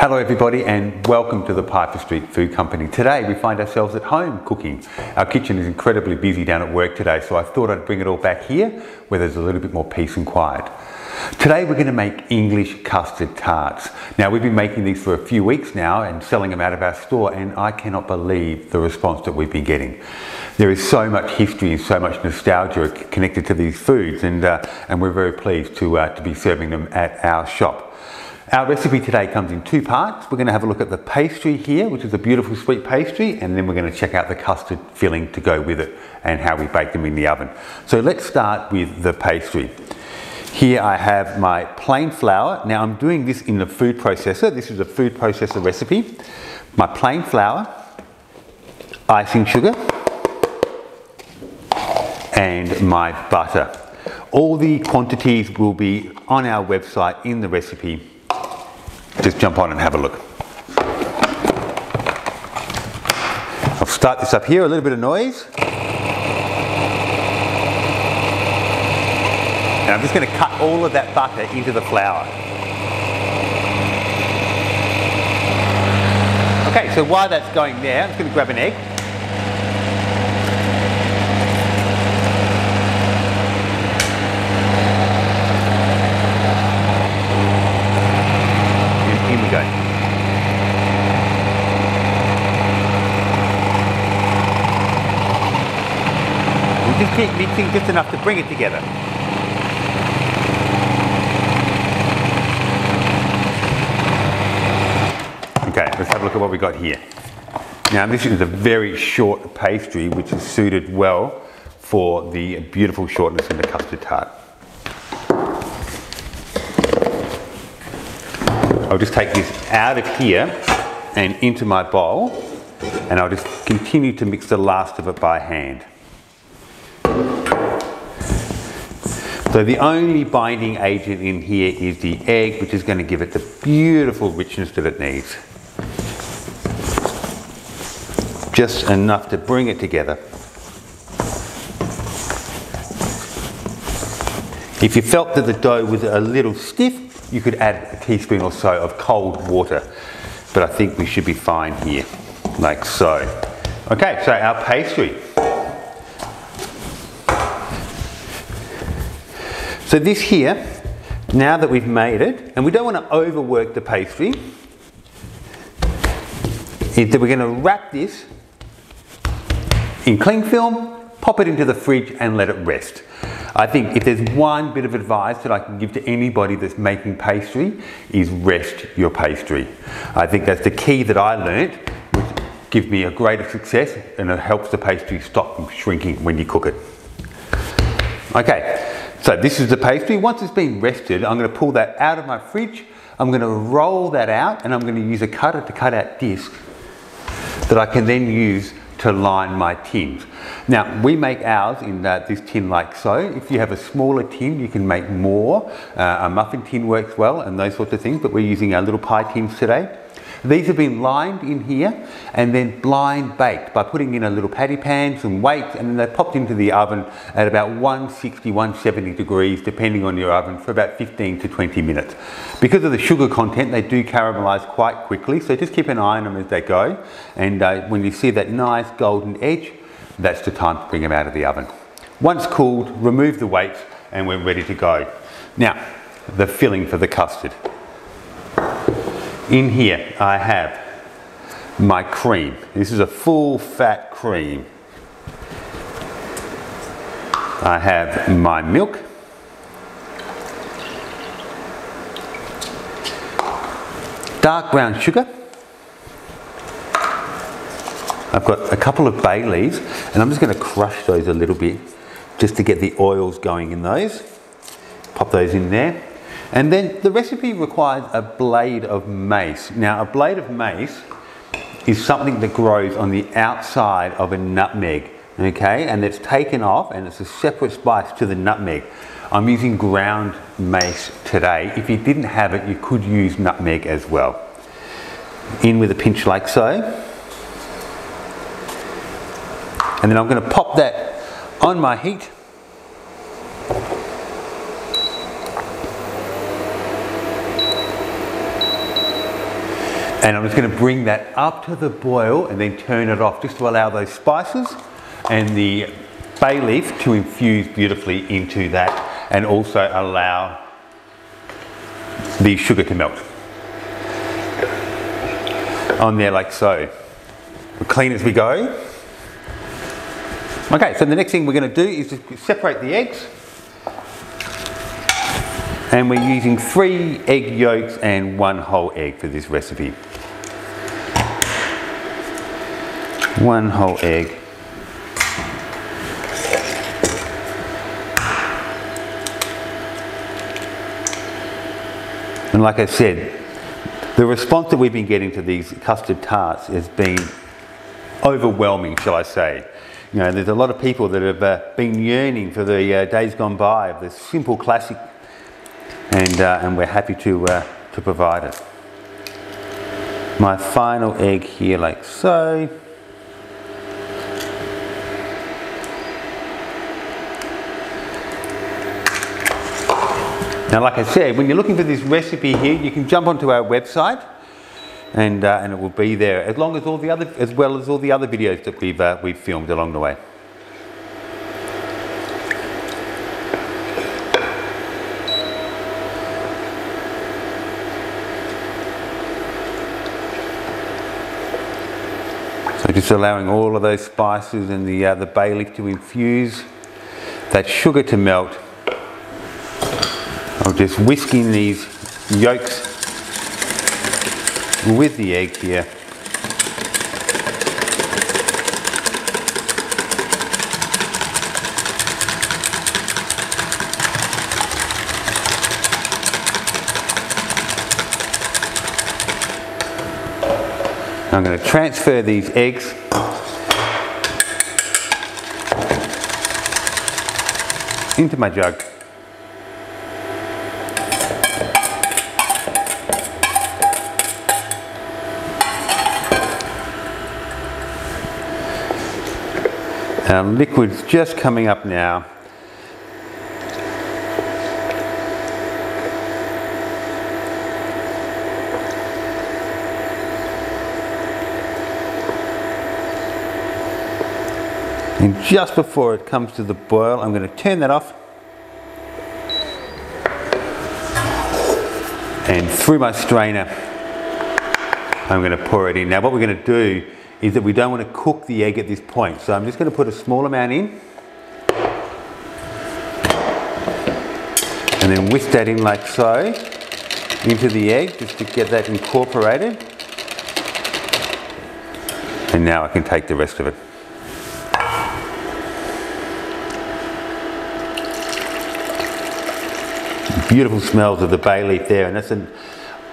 Hello everybody and welcome to the Pastry Food Company. Today we find ourselves at home cooking. Our kitchen is incredibly busy down at work today, so I thought I'd bring it all back here where there's a little bit more peace and quiet. Today we're going to make English custard tarts. Now we've been making these for a few weeks now and selling them out of our store, and I cannot believe the response that we've been getting. There is so much history and so much nostalgia connected to these foods, and we're very pleased to be serving them at our shop. Our recipe today comes in two parts. We're going to have a look at the pastry here, which is a beautiful sweet pastry, and then we're going to check out the custard filling to go with it and how we bake them in the oven. So let's start with the pastry. Here I have my plain flour. Now I'm doing this in the food processor. This is a food processor recipe. My plain flour, icing sugar, and my butter. All the quantities will be on our website in the recipe. Just jump on and have a look. I'll start this up here, a little bit of noise. And I'm just going to cut all of that butter into the flour. Okay, so while that's going there, I'm just going to grab an egg. In we go. We'll just keep mixing just enough to bring it together. Okay, let's have a look at what we got here. Now this is a very short pastry which is suited well for the beautiful shortness in the custard tart. I'll just take this out of here and into my bowl, and I'll just continue to mix the last of it by hand. So the only binding agent in here is the egg, which is going to give it the beautiful richness that it needs. Just enough to bring it together. If you felt that the dough was a little stiff, you could add a teaspoon or so of cold water, but I think we should be fine here, like so. Okay, so our pastry. So this here, now that we've made it, and we don't want to overwork the pastry, is that we're going to wrap this in cling film, pop it into the fridge and let it rest. I think if there's one bit of advice that I can give to anybody that's making pastry, is rest your pastry. I think that's the key that I learnt, which gives me a greater success, and it helps the pastry stop from shrinking when you cook it. Okay, so this is the pastry. Once it's been rested, I'm going to pull that out of my fridge. I'm going to roll that out, and I'm going to use a cutter to cut out discs that I can then use to line my tins. Now we make ours in this tin like so. If you have a smaller tin, you can make more. A muffin tin works well and those sorts of things, but we're using our little pie tins today. These have been lined in here and then blind baked by putting in a little patty pan, some weights, and then they're popped into the oven at about 160, 170 degrees, depending on your oven, for about 15 to 20 minutes. Because of the sugar content, they do caramelize quite quickly, so just keep an eye on them as they go. And when you see that nice golden edge, that's the time to bring them out of the oven. Once cooled, remove the weights and we're ready to go. Now, the filling for the custard. In here I have my cream. This is a full fat cream. I have my milk. Dark brown sugar. I've got a couple of bay leaves, and I'm just going to crush those a little bit just to get the oils going in those. Pop those in there. And then the recipe requires a blade of mace. Now a blade of mace is something that grows on the outside of a nutmeg, okay? And it's taken off and it's a separate spice to the nutmeg. I'm using ground mace today. If you didn't have it, you could use nutmeg as well. In with a pinch like so. And then I'm going to pop that on my heat. And I'm just going to bring that up to the boil and then turn it off just to allow those spices and the bay leaf to infuse beautifully into that, and also allow the sugar to melt on there like so. We'll clean as we go. Okay, so the next thing we're going to do is just separate the eggs. And we're using 3 egg yolks and 1 whole egg for this recipe. 1 whole egg. And like I said, the response that we've been getting to these custard tarts has been overwhelming, shall I say. You know, there's a lot of people that have been yearning for the days gone by of the simple classic, and we're happy to provide it. My final egg here like so. Now, like I said, when you're looking for this recipe here, you can jump onto our website, and it will be there, as well as all the other videos that we've filmed along the way. So just allowing all of those spices and the bay leaf to infuse, that sugar to melt. I'm just whisking these yolks with the egg here. I'm going to transfer these eggs into my jug. Our liquid's just coming up now. And just before it comes to the boil, I'm going to turn that off. And through my strainer, I'm going to pour it in. Now what we're going to do is that we don't want to cook the egg at this point. So I'm just going to put a small amount in. And then whisk that in like so, into the egg, just to get that incorporated. And now I can take the rest of it. Beautiful smells of the bay leaf there, and that's an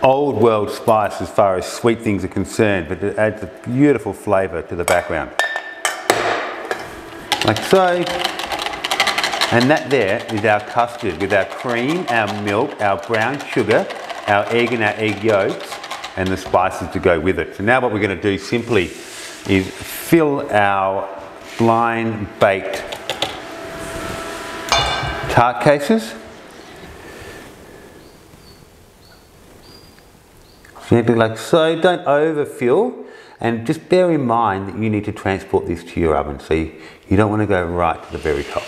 old world spice as far as sweet things are concerned, but it adds a beautiful flavour to the background. Like so. And that there is our custard with our cream, our milk, our brown sugar, our egg and our egg yolks, and the spices to go with it. So now what we're going to do simply is fill our blind baked tart cases. Gently like so, don't overfill, and just bear in mind that you need to transport this to your oven, so you don't want to go right to the very top.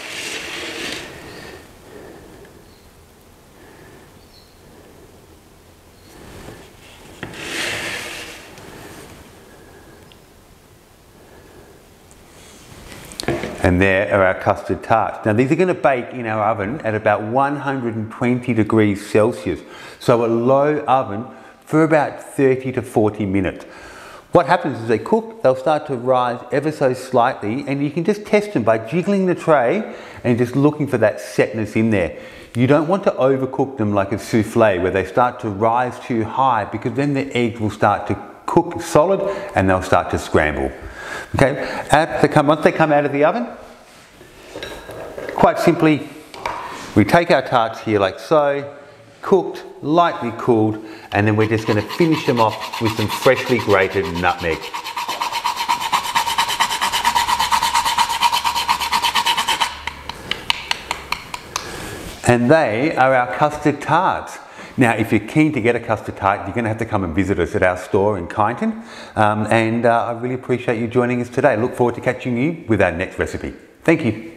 And there are our custard tarts. Now these are going to bake in our oven at about 120 degrees Celsius, so a low oven for about 30 to 40 minutes. What happens is they cook, they'll start to rise ever so slightly, and you can just test them by jiggling the tray and just looking for that setness in there. You don't want to overcook them like a souffle where they start to rise too high, because then the eggs will start to cook solid and they'll start to scramble. Okay, once they come out of the oven, quite simply, we take our tarts here like so, cooked, lightly cooled, and then we're just going to finish them off with some freshly grated nutmeg. And they are our custard tarts. Now, if you're keen to get a custard tart, you're going to have to come and visit us at our store in Kyneton. I really appreciate you joining us today. Look forward to catching you with our next recipe. Thank you.